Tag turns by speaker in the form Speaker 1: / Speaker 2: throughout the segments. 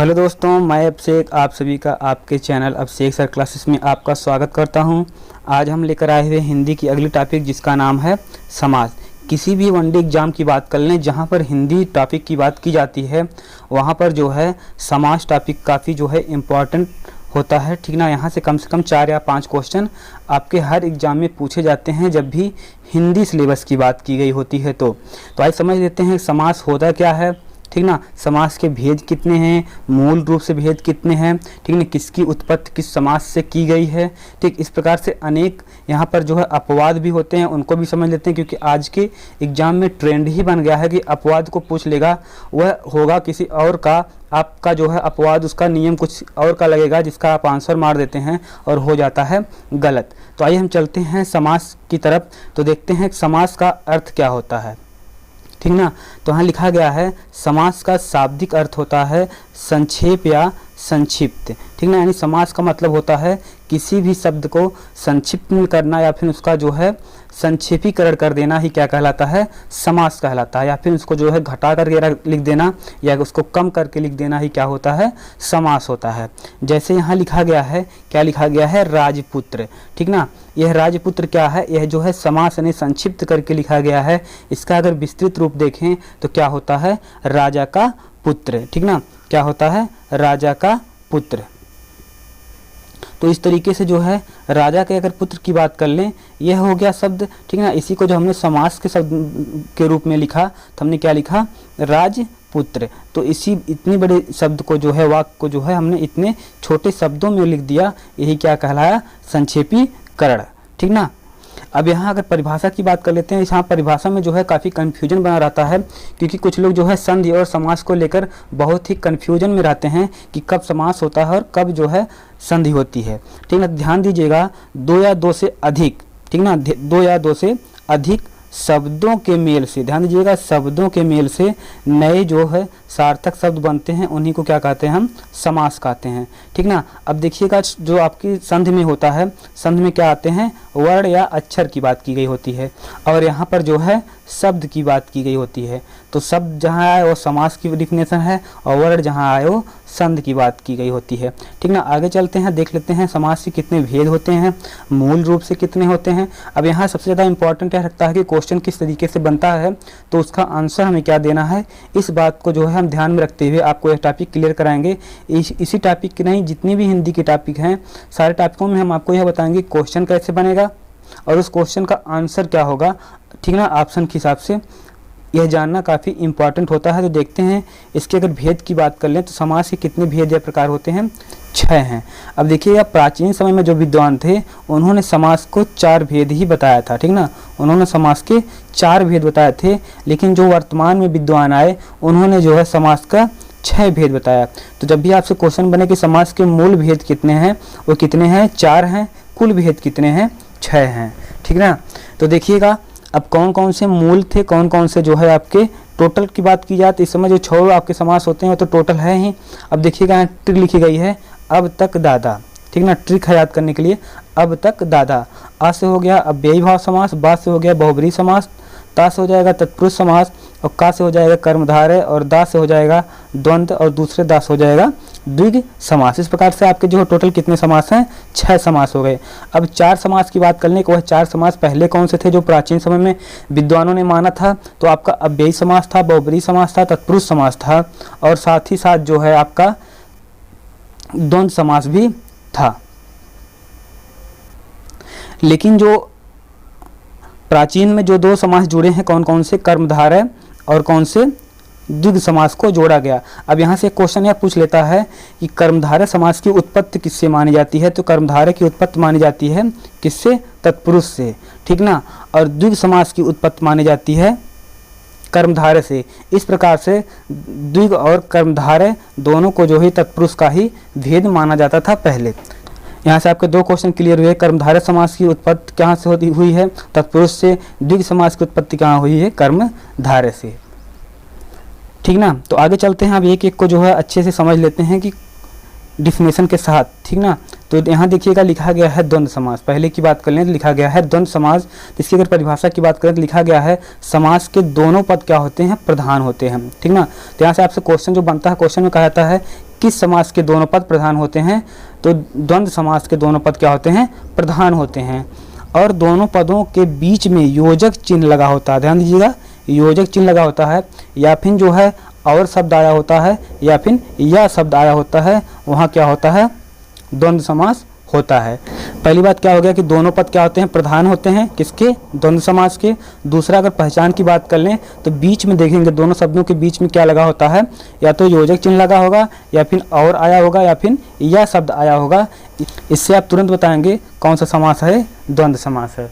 Speaker 1: Hello दोस्तों, मैं अभिषेक आप सभी का आपके चैनल अभिषेक सर क्लासेस में आपका स्वागत करता हूं। आज हम लेकर आए हुए हिंदी की अगली टॉपिक जिसका नाम है समास। किसी भी वनडे एग्जाम की बात कर लें जहां पर हिंदी टॉपिक की बात की जाती है वहां पर जो है समास टॉपिक काफ़ी जो है इम्पॉर्टेंट होता है, ठीक ना। यहाँ से कम 4 या 5 क्वेश्चन आपके हर एग्जाम में पूछे जाते हैं जब भी हिंदी सिलेबस की बात की गई होती है। तो आइए समझ लेते हैं समास होता क्या है, ठीक ना। समास के भेद कितने हैं, मूल रूप से भेद कितने हैं, ठीक ना। किसकी उत्पत्ति किस समास से की गई है, ठीक। इस प्रकार से अनेक यहाँ पर जो है अपवाद भी होते हैं, उनको भी समझ लेते हैं, क्योंकि आज के एग्जाम में ट्रेंड ही बन गया है कि अपवाद को पूछ लेगा वह होगा किसी और का, आपका जो है अपवाद उसका नियम कुछ और का लगेगा जिसका आप आंसर मार देते हैं और हो जाता है गलत। तो आइए हम चलते हैं समास की तरफ, तो देखते हैं समास का अर्थ क्या होता है, ठीक ना। तो यहाँ लिखा गया है समास का शाब्दिक अर्थ होता है संक्षेप या संक्षिप्त, ठीक ना। यानी समास का मतलब होता है किसी भी शब्द को संक्षिप्त में करना या फिर उसका जो है संक्षेपीकरण कर देना ही क्या कहलाता है, समास कहलाता है। या फिर उसको जो है घटा करके लिख देना या उसको कम करके लिख देना ही क्या होता है, समास होता है। जैसे यहाँ लिखा गया है, क्या लिखा गया है, राजपुत्र, ठीक ना। यह राजपुत्र क्या है, यह जो है समास यानी संक्षिप्त करके लिखा गया है। इसका अगर विस्तृत रूप देखें तो क्या होता है, राजा का पुत्र, ठीक ना। क्या होता है, राजा का पुत्र। तो इस तरीके से जो है राजा के अगर पुत्र की बात कर लें, यह हो गया शब्द, ठीक ना। इसी को जो हमने समास के शब्द के रूप में लिखा तो हमने क्या लिखा, राजपुत्र। तो इसी इतने बड़े शब्द को जो है, वाक्य को जो है हमने इतने छोटे शब्दों में लिख दिया, यही क्या कहलाया, संक्षेपीकरण, ठीक ना। अब यहाँ अगर परिभाषा की बात कर लेते हैं, यहाँ परिभाषा में जो है काफ़ी कन्फ्यूजन बना रहता है, क्योंकि कुछ लोग जो है संधि और समास को लेकर बहुत ही कन्फ्यूजन में रहते हैं कि कब समास होता है और कब जो है संधि होती है, ठीक ना। ध्यान दीजिएगा, 2 या 2 से अधिक, ठीक ना, 2 या 2 से अधिक शब्दों के मेल से, ध्यान दीजिएगा, शब्दों के मेल से नए जो है सार्थक शब्द बनते हैं, उन्हीं को क्या कहते हैं, हम समास कहते हैं, ठीक ना। अब देखिएगा जो आपकी संधि में होता है, संधि में क्या आते हैं, वर्ण या अक्षर की बात की गई होती है, और यहाँ पर जो है शब्द की बात की गई होती है। तो शब्द जहाँ आए वो समास की डिफिनेशन है और वर्ण जहाँ आए वो संधि की बात की गई होती है, ठीक ना। आगे चलते हैं, देख लेते हैं समास के कितने भेद होते हैं, मूल रूप से कितने होते हैं। अब यहाँ सबसे ज़्यादा इंपॉर्टेंट यह रखता है कि क्वेश्चन किस तरीके से बनता है, तो उसका आंसर हमें क्या देना है, इस बात को जो है हम ध्यान में रखते हुए आपको यह टॉपिक क्लियर कराएंगे। इसी टॉपिक की नहीं, जितनी भी हिंदी के टॉपिक हैं सारे टॉपिकों में हम आपको यह बताएंगे क्वेश्चन कैसे बनेगा और उस क्वेश्चन का आंसर क्या होगा, ठीक ना, ऑप्शन के हिसाब से। यह जानना काफ़ी इंपॉर्टेंट होता है। तो देखते हैं इसके अगर भेद की बात कर लें तो समास के कितने भेद या प्रकार होते हैं, 6 हैं। अब देखिएगा, प्राचीन समय में जो विद्वान थे उन्होंने समास को 4 भेद ही बताया था, ठीक ना। उन्होंने समास के 4 भेद बताए थे, लेकिन जो वर्तमान में विद्वान आए उन्होंने जो है समास का 6 भेद बताया। तो जब भी आपसे क्वेश्चन बने कि समास के मूल भेद कितने हैं, वो कितने हैं, 4 हैं, कुल भेद कितने हैं, 6 हैं, ठीक ना। तो देखिएगा अब कौन कौन से मूल थे, कौन कौन से जो है आपके टोटल की बात की जाए तो इस समय जो 6 आपके समास होते हैं वो तो टोटल है ही। अब देखिएगा यहाँ ट्रिक लिखी गई है, अब तक दादा, ठीक ना। ट्रिक है याद करने के लिए, अब तक दादा। आ से हो गया अव्ययी भाव समास, बा से हो गया बहुब्रीहि समास, ता से हो जाएगा तत्पुरुष समास, और का से हो जाएगा कर्मधारय, और दा से हो जाएगा द्वंद्व, और दूसरे दा से हो जाएगा द्विग समास। इस प्रकार से आपके जो टोटल कितने समास हैं, 6 समास हो गए। अब 4 समास की बात करने को, वह 4 समास पहले कौन से थे जो प्राचीन समय में विद्वानों ने माना था, तो आपका अव्ययी समास था, बहुब्रीहि समास था, तत्पुरुष समास था, और साथ ही साथ जो है आपका द्वंद्व समास भी था। लेकिन जो प्राचीन में जो 2 समास जुड़े हैं, कौन कौन से, कर्मधारय और कौन से, द्विग समास को जोड़ा गया। अब यहाँ से क्वेश्चन यह पूछ लेता है कि कर्मधारय समास की उत्पत्ति किससे मानी जाती है, तो कर्मधारय की उत्पत्ति मानी जाती है किससे, तत्पुरुष से, ठीक ना। और द्विग समास की उत्पत्ति मानी जाती है कर्मधारय से। इस प्रकार से द्विग और कर्मधारय दोनों को जो है तत्पुरुष का ही भेद माना जाता था पहले। यहाँ से आपके 2 क्वेश्चन क्लियर हुए। कर्मधारय समास की उत्पत्ति कहाँ से हुई है, तत्पुरुष से। द्विग समास की उत्पत्ति कहाँ हुई है, कर्मधारय से, ठीक ना। तो आगे चलते हैं, अब एक एक को जो है अच्छे से समझ लेते हैं कि डिफिनेशन के साथ, ठीक ना। तो यहाँ देखिएगा लिखा गया है द्वंद्व समास, पहले की बात कर लें तो लिखा गया है द्वंद्व समास। इसकी अगर परिभाषा की बात करें तो लिखा गया है समास के दोनों पद क्या होते हैं, प्रधान होते हैं, ठीक ना। तो यहाँ से आपसे क्वेश्चन जो बनता है, क्वेश्चन में कहा जाता है किस समास के दोनों पद प्रधान होते हैं? तो द्वंद्व समास के दोनों पद क्या होते हैं? प्रधान होते हैं। और दोनों पदों के बीच में योजक चिन्ह लगा होता है, ध्यान दीजिएगा, योजक चिन्ह लगा होता है, या फिर जो है और शब्द आया होता है, या फिर या शब्द आया होता है, वहाँ क्या होता है? द्वंद्व समास होता है। पहली बात क्या हो गया कि दोनों पद क्या होते हैं? प्रधान होते हैं, किसके? द्वंद्व समास के। दूसरा, अगर पहचान की बात कर लें तो बीच में देखेंगे दोनों शब्दों के बीच में क्या लगा होता है? या तो योजक चिन्ह लगा होगा, या फिर और आया होगा, या फिर या शब्द आया होगा। इससे आप तुरंत बताएंगे कौन सा समास है? द्वंद्व समास है,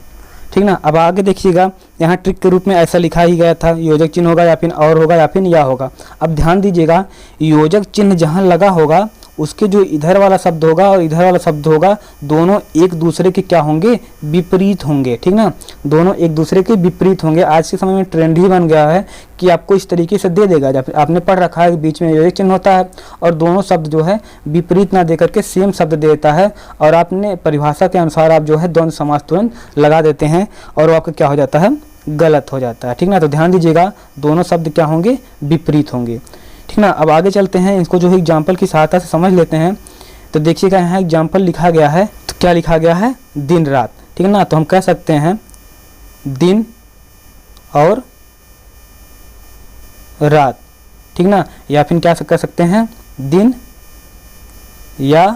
Speaker 1: ठीक ना। अब आगे देखिएगा, यहाँ ट्रिक के रूप में ऐसा लिखा ही गया था, योजक चिन्ह होगा, या फिर और होगा, या फिर या होगा। अब ध्यान दीजिएगा, योजक चिन्ह जहाँ लगा होगा उसके जो इधर वाला शब्द होगा और इधर वाला शब्द होगा, दोनों एक दूसरे के क्या होंगे? विपरीत होंगे, ठीक ना। दोनों एक दूसरे के विपरीत होंगे। आज के समय में ट्रेंड ही बन गया है कि आपको इस तरीके से दे देगा, जब आपने पढ़ रखा है बीच में योजक चिन्ह होता है और दोनों शब्द जो है विपरीत ना दे करके सेम शब्द देता है, और आपने परिभाषा के अनुसार आप जो है द्वंद्व समास तुरंत लगा देते हैं और वो आपका क्या हो जाता है? गलत हो जाता है, ठीक ना। तो ध्यान दीजिएगा, दोनों शब्द क्या होंगे? विपरीत होंगे, ठीक ना। अब आगे चलते हैं, इसको जो है एग्जाम्पल की सहायता से समझ लेते हैं। तो देखिएगा, यहाँ एग्जाम्पल लिखा गया है, तो क्या लिखा गया है? दिन रात, ठीक ना। तो हम कह सकते हैं दिन और रात, ठीक ना, या फिर क्या कह सकते हैं? दिन या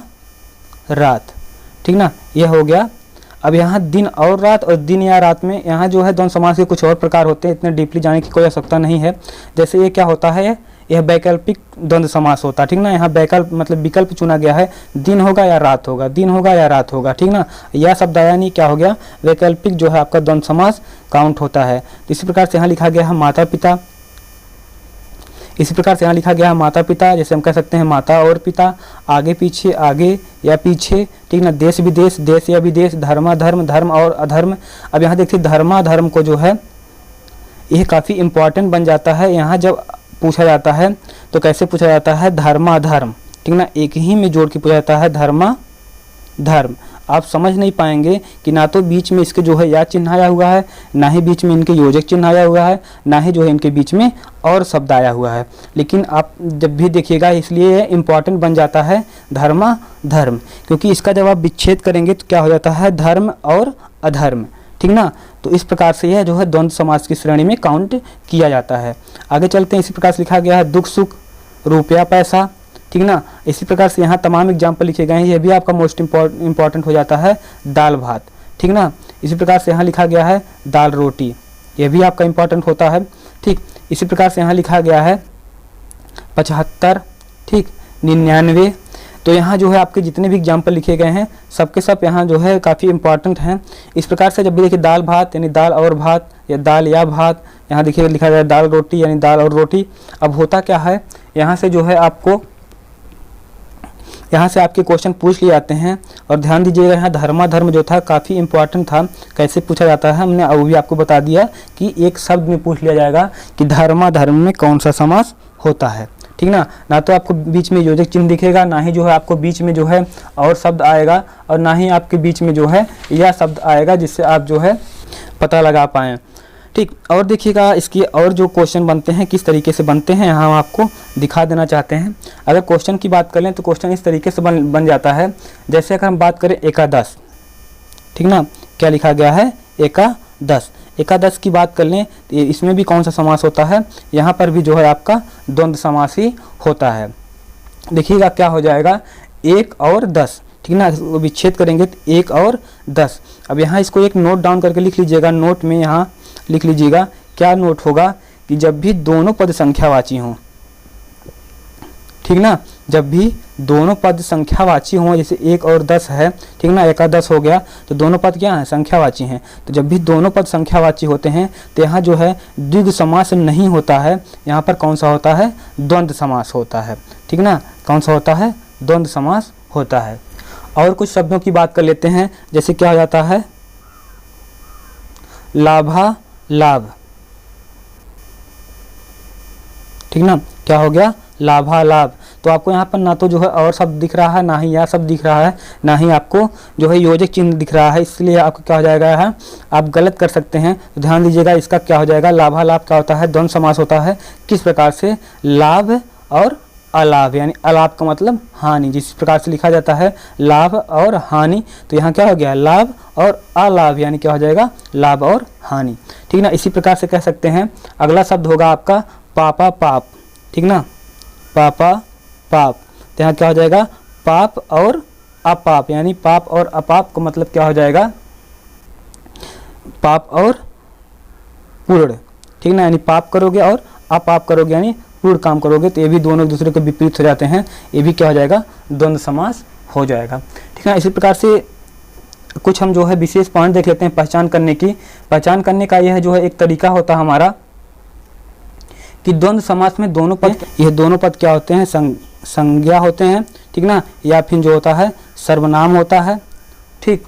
Speaker 1: रात, ठीक ना, यह हो गया। अब यहाँ दिन और रात और दिन या रात में यहाँ जो है द्वंद्व समास के कुछ और प्रकार होते हैं, इतने डीपली जाने की कोई आवश्यकता नहीं है। जैसे ये क्या होता है? यह वैकल्पिक द्वंद्व समास होता है, ठीक ना। यहाँ वैकल्प मतलब विकल्प चुना गया है, दिन होगा या रात होगा, दिन होगा या रात होगा, ठीक ना। यह शब्द आया नहीं, क्या हो गया? वैकल्पिक जो है आपका द्वंद्व समास काउंट होता है। तो इसी प्रकार से यहाँ लिखा गया है माता पिता, इसी प्रकार से यहाँ लिखा गया है माता पिता, जैसे हम कह सकते हैं माता और पिता, आगे पीछे, आगे या पीछे, ठीक ना। देश विदेश, देश या विदेश, धर्माधर्म, धर्म और अधर्म। अब यहाँ देखिए धर्माधर्म को जो है यह काफ़ी इम्पॉर्टेंट बन जाता है। यहाँ जब पूछा जाता है तो कैसे पूछा जाता है? धर्माधर्म, ठीक ना, एक ही में जोड़ के पूछा जाता है धर्माधर्म। आप समझ नहीं पाएंगे कि ना तो बीच में इसके जो है या चिन्ह आया हुआ है, ना ही बीच में इनके योजक चिन्ह आया हुआ है, ना ही जो है इनके बीच में और शब्द आया हुआ है। लेकिन आप जब भी देखिएगा, इसलिए इम्पॉर्टेंट बन जाता है धर्माधर्म, क्योंकि इसका जब आप विच्छेद करेंगे तो क्या हो जाता है? धर्म और अधर्म, ठीक ना। तो इस प्रकार से यह जो है द्वंद्व समास की श्रेणी में काउंट किया जाता है। आगे चलते हैं, इसी प्रकार से लिखा गया है दुख सुख, रुपया पैसा, ठीक ना। इसी प्रकार से यहाँ तमाम एग्जाम्पल लिखे गए हैं, यह भी आपका मोस्ट इम्पॉर्टेंट हो जाता है दाल भात, ठीक ना। इसी प्रकार से यहाँ लिखा गया है दाल रोटी, यह भी आपका इम्पॉर्टेंट होता है, ठीक। इसी प्रकार से यहाँ लिखा गया है 75, ठीक, 99। तो यहाँ जो है आपके जितने भी एग्जाम्पल लिखे गए हैं सबके सब यहाँ जो है काफ़ी इंपॉर्टेंट हैं। इस प्रकार से जब भी देखिए दाल भात यानी दाल और भात, या दाल या भात, यहाँ देखिए लिखा गया है दाल रोटी यानी दाल और रोटी। अब होता क्या है, यहाँ से जो है आपको यहाँ से आपके क्वेश्चन पूछ लिए जाते हैं। और ध्यान दीजिएगा, यहाँ धर्माधर्म जो था काफ़ी इंपॉर्टेंट था, कैसे पूछा जाता है हमने वो भी आपको बता दिया कि एक शब्द में पूछ लिया जाएगा कि धर्माधर्म में कौन सा समास होता है, ठीक ना। ना तो आपको बीच में योजक चिन्ह दिखेगा, ना ही जो है आपको बीच में जो है और शब्द आएगा, और ना ही आपके बीच में जो है यह शब्द आएगा जिससे आप जो है पता लगा पाएँ, ठीक। और देखिएगा इसकी और जो क्वेश्चन बनते हैं किस तरीके से बनते हैं, यहाँ हम आपको दिखा देना चाहते हैं। अगर क्वेश्चन की बात करें तो क्वेश्चन इस तरीके से बन जाता है। जैसे अगर हम बात करें एकादश, ठीक ना, क्या लिखा गया है? एकादश। एकादश की बात कर लें तो इसमें भी कौन सा समास होता है? यहाँ पर भी जो है आपका द्वंद्व समास ही होता है। देखिएगा क्या हो जाएगा, 1 और 10, ठीक ना, विच्छेद करेंगे तो 1 और 10। अब यहाँ इसको एक नोट डाउन करके लिख लीजिएगा, नोट में यहाँ लिख लीजिएगा क्या नोट होगा कि जब भी दोनों पद संख्यावाची हों, ठीक ना, जब भी दोनों पद संख्यावाची हों, जैसे 1 और 10 है, ठीक ना, एकादश हो गया, तो दोनों पद क्या हैं? संख्यावाची हैं। तो जब भी दोनों पद संख्यावाची होते हैं तो यहाँ जो है द्विगु समास नहीं होता है, यहाँ पर कौन सा होता है? द्वंद्व समास होता है, ठीक ना। कौन सा होता है? द्वंद्व समास होता है। और कुछ शब्दों की बात कर लेते हैं, जैसे क्या हो जाता है? लाभा लाभ, ठीक ना, क्या हो गया? लाभा लाभ। तो आपको यहाँ पर ना तो जो है और शब्द दिख रहा है, ना ही यह शब्द दिख रहा है, ना ही आपको जो है योजक चिन्ह दिख रहा है, इसलिए आपको क्या हो जाएगा है, आप गलत कर सकते हैं। तो ध्यान दीजिएगा, इसका क्या हो जाएगा? लाभा लाभ क्या होता है? द्वंद्व समास होता है। किस प्रकार से? लाभ और अलाभ, यानी अलाभ का मतलब हानि। जिस प्रकार से लिखा जाता है लाभ और हानि, तो यहाँ क्या हो गया, लाभ और अलाभ, यानी क्या हो जाएगा, लाभ और हानि। ठीक ना। इसी प्रकार से कह सकते हैं अगला शब्द होगा आपका पापा पाप। ठीक ना, पापा पाप, तो यहाँ क्या हो जाएगा, पाप और अपाप, यानी पाप और अपाप का मतलब क्या हो जाएगा, पाप और पूर्ण। ठीक ना, यानी पाप करोगे और अपाप करोगे यानी पूर्ण काम करोगे, तो ये भी दोनों एक दूसरे के विपरीत हो जाते हैं, ये भी क्या हो जाएगा, द्वंद्व समास हो जाएगा। ठीक है। इसी प्रकार से कुछ हम जो है विशेष पॉइंट देख लेते हैं पहचान करने की। पहचान करने का यह जो है एक तरीका होता है हमारा कि द्वंद्व समास में दोनों पद, यह दोनों पद क्या होते हैं, संज्ञा होते हैं। ठीक ना, या फिर जो होता है सर्वनाम होता है, ठीक,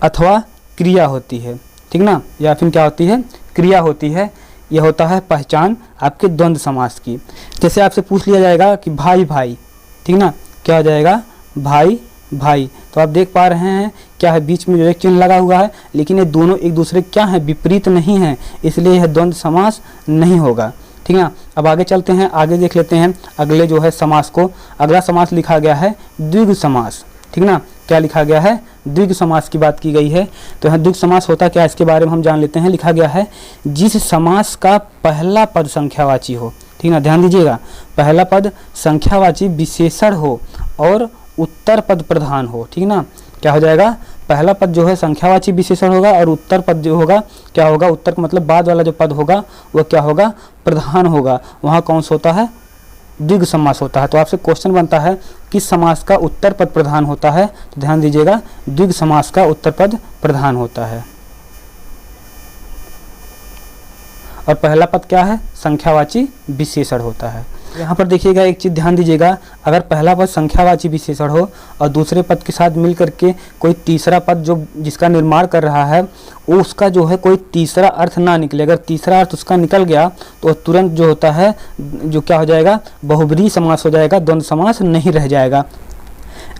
Speaker 1: अथवा क्रिया होती है। ठीक ना, या फिर क्या होती है, क्रिया होती है। यह होता है पहचान आपके द्वंद्व समास की। जैसे आपसे पूछ लिया जाएगा कि भाई भाई, ठीक ना, क्या हो जाएगा, भाई भाई, तो आप देख पा रहे हैं क्या है, बीच में जो एक चिन्ह लगा हुआ है, लेकिन ये दोनों एक दूसरे क्या है, विपरीत नहीं है, इसलिए यह द्वंद्व समास नहीं होगा। ठीक ना। अब आगे चलते हैं, आगे देख लेते हैं अगले जो है समास को। अगला समास लिखा गया है द्विगु समास। ठीक ना, क्या लिखा गया है, द्विगु समास की बात की गई है। तो यहाँ द्विगु समास होता क्या है, इसके बारे में हम जान लेते हैं। लिखा गया है जिस समास का पहला पद संख्यावाची हो। ठीक ना, ध्यान दीजिएगा, पहला पद संख्यावाची विशेषण हो और उत्तर पद प्रधान हो। ठीक ना, क्या हो जाएगा, पहला पद जो है संख्यावाची विशेषण होगा और उत्तर पद जो होगा क्या होगा, उत्तर का मतलब बाद वाला जो पद होगा वह क्या होगा, प्रधान होगा। वहाँ कौन सा होता है, द्विगु समास होता है। तो आपसे क्वेश्चन बनता है किस समास का उत्तर पद प्रधान होता है, तो ध्यान दीजिएगा द्विगु समास का उत्तर पद प्रधान होता है। और पहला पद क्या है, संख्यावाची विशेषण होता है। यहाँ पर देखिएगा एक चीज़ ध्यान दीजिएगा, अगर पहला पद संख्यावाची विशेषण हो और दूसरे पद के साथ मिल करके कोई तीसरा पद जो जिसका निर्माण कर रहा है वो उसका जो है कोई तीसरा अर्थ ना निकले, अगर तीसरा अर्थ उसका निकल गया तो तुरंत जो होता है जो क्या हो जाएगा, बहुब्रीहि समास हो जाएगा, द्वंद्व समास नहीं रह जाएगा।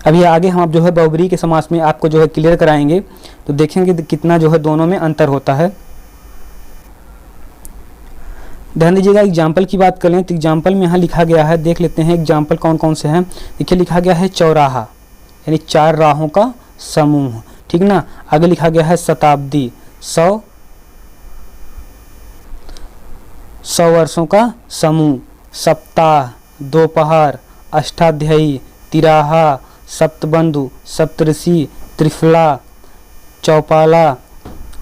Speaker 1: अभी आगे हम जो है बहुब्रीहि के समास में आपको जो है क्लियर कराएंगे, तो देखेंगे कितना जो है दोनों में अंतर होता है। ध्यान दीजिएगा, एग्जाम्पल की बात करें तो एग्जाम्पल में यहाँ लिखा गया है, देख लेते हैं एग्जाम्पल कौन कौन से हैं। देखिए लिखा गया है चौराहा, यानी चार राहों का समूह। ठीक ना, आगे लिखा गया है शताब्दी, 100 वर्षों का समूह। सप्ताह, दोपहर, अष्टाध्यायी, तिराहा, सप्तबंधु, सप्तऋषि, त्रिफला, चौपाला,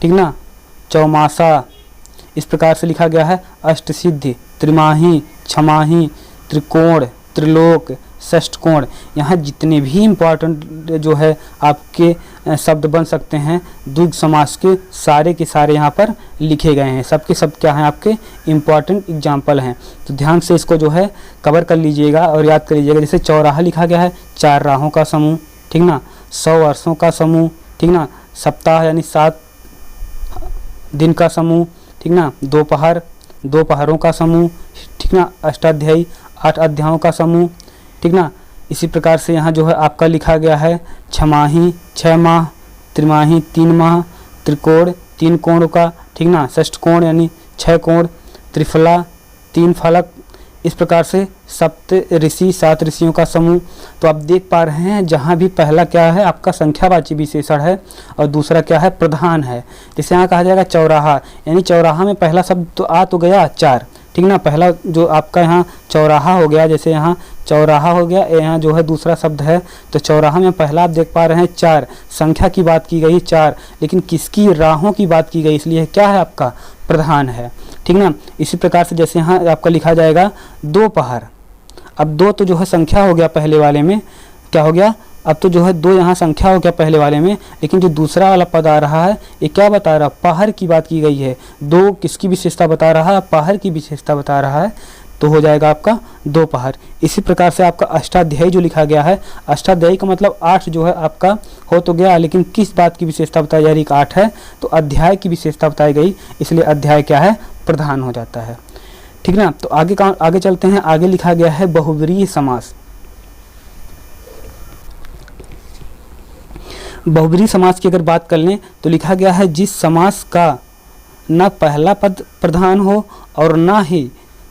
Speaker 1: ठीक ना, चौमासा। इस प्रकार से लिखा गया है अष्टसिद्धि, त्रिमाही, छमाही, त्रिकोण, त्रिलोक, षष्ठकोण। यहाँ जितने भी इम्पोर्टेंट जो है आपके शब्द बन सकते हैं द्विगु समास के सारे यहाँ पर लिखे गए हैं। सबके सब क्या हैं, आपके इम्पॉर्टेंट एग्जाम्पल हैं, तो ध्यान से इसको जो है कवर कर लीजिएगा और याद कर लीजिएगा। जैसे चौराहा लिखा गया है चार राहों का समूह, ठीक ना, 100 वर्षों का समूह, ठीक ना, सप्ताह यानी 7 दिन का समूह, ठीक ना, दोपहर, दोपहरों का समूह, ठीक ना, अष्टाध्यायी, 8 अध्यायों का समूह, ठीक ना। इसी प्रकार से यहाँ जो है आपका लिखा गया है छमाही, 6 माह, त्रिमाही, 3 माह, त्रिकोण, 3 कोण का, ठीक ना, षष्ठकोण यानी 6 कोण, त्रिफला, 3 फलक। इस प्रकार से सप्त ऋषि, 7 ऋषियों का समूह। तो आप देख पा रहे हैं जहाँ भी पहला क्या है आपका संख्यावाची विशेषण है और दूसरा क्या है प्रधान है। जैसे यहाँ कहा जाएगा चौराहा, यानी चौराहा में पहला शब्द तो आ तो गया 4, ठीक ना, पहला जो आपका यहाँ चौराहा हो गया, जैसे यहाँ चौराहा हो गया, यहाँ जो है दूसरा शब्द है, तो चौराहा में पहला आप देख पा रहे हैं 4, संख्या की बात की गई 4, लेकिन किसकी, राहों की बात की गई, इसलिए क्या है आपका प्रधान है, ठीक ना। इसी प्रकार से जैसे यहाँ आपका लिखा जाएगा दोपहर, अब 2 तो जो है संख्या हो गया पहले वाले में, क्या हो गया, अब तो जो है 2 यहाँ संख्या हो गया पहले वाले में, लेकिन जो दूसरा वाला पद आ रहा है ये क्या बता रहा है, पहर की बात की गई है। 2 किसकी विशेषता बता रहा है, पहर की विशेषता बता रहा है, तो हो जाएगा आपका दोपहर। इसी प्रकार से आपका अष्टाध्यायी जो लिखा गया है, अष्टाध्यायी का मतलब 8 जो है आपका हो तो गया, लेकिन किस बात की विशेषता बताई जा रही है, 8 है, तो अध्याय की विशेषता बताई गई, इसलिए अध्याय क्या है, प्रधान हो जाता है, ठीक ना। तो आगे चलते हैं, आगे लिखा गया है बहुब्रीहि समास। बहुब्रीहि समास की अगर बात कर लें तो लिखा गया है जिस समास का न पहला पद प्रधान हो और न ही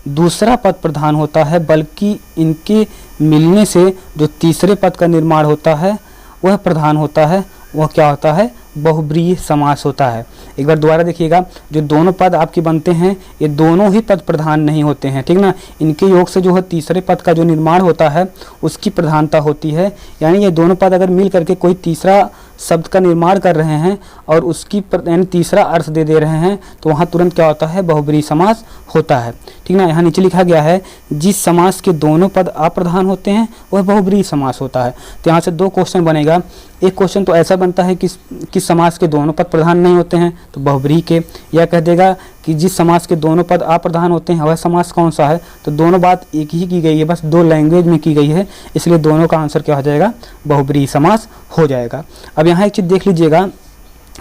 Speaker 1: दूसरा पद प्रधान होता है, बल्कि इनके मिलने से जो तीसरे पद का निर्माण होता है वह प्रधान होता है। वह क्या होता है? बहुब्रीहि समास होता है। एक बार दोबारा देखिएगा, जो दोनों पद आपके बनते हैं ये दोनों ही पद प्रधान नहीं होते हैं, ठीक ना। इनके योग से जो है तीसरे पद का जो निर्माण होता है उसकी प्रधानता होती है। यानी ये दोनों पद अगर मिल करके कोई तीसरा शब्द का निर्माण कर रहे हैं और उसकी यानी तीसरा अर्थ दे रहे हैं तो वहाँ तुरंत क्या होता है? बहुब्रीहि समास होता है, ठीक ना। यहाँ नीचे लिखा गया है जिस समास के दोनों पद अप्रधान होते हैं वह बहुब्रीहि समास होता है। तो यहाँ से दो क्वेश्चन बनेगा। एक क्वेश्चन तो ऐसा बनता है कि किस समास के दोनों पद प्रधान नहीं होते हैं, तो बहुब्रीहि के। यह कह देगा कि जिस समास के दोनों पद अप्रधान होते हैं वह समास कौन सा है, तो दोनों बात एक ही की गई है, बस दो लैंग्वेज में की गई है, इसलिए दोनों का आंसर क्या हो जाएगा? बहुब्रीहि समास हो जाएगा। अब यहाँ एक चीज़ देख लीजिएगा,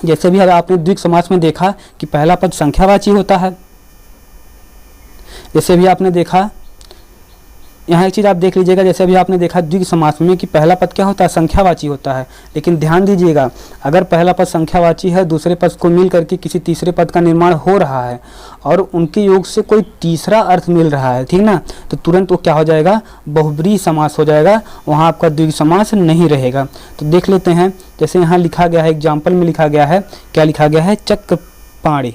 Speaker 1: जैसे भी आपने द्विग समास में देखा कि पहला पद संख्यावाची होता है, जैसे भी आपने देखा, यहाँ एक चीज़ आप देख लीजिएगा, जैसे अभी आपने देखा द्विग समास में कि पहला पद क्या होता है? संख्यावाची होता है। लेकिन ध्यान दीजिएगा, अगर पहला पद संख्यावाची है, दूसरे पद को मिल करके किसी तीसरे पद का निर्माण हो रहा है और उनके योग से कोई तीसरा अर्थ मिल रहा है, ठीक ना, तो तुरंत वो क्या हो जाएगा? बहुब्रीहि समास हो जाएगा, वहाँ आपका द्विग समास नहीं रहेगा। तो देख लेते हैं, जैसे यहाँ लिखा गया है, एग्जाम्पल में लिखा गया है, क्या लिखा गया है? चक्रपाणि,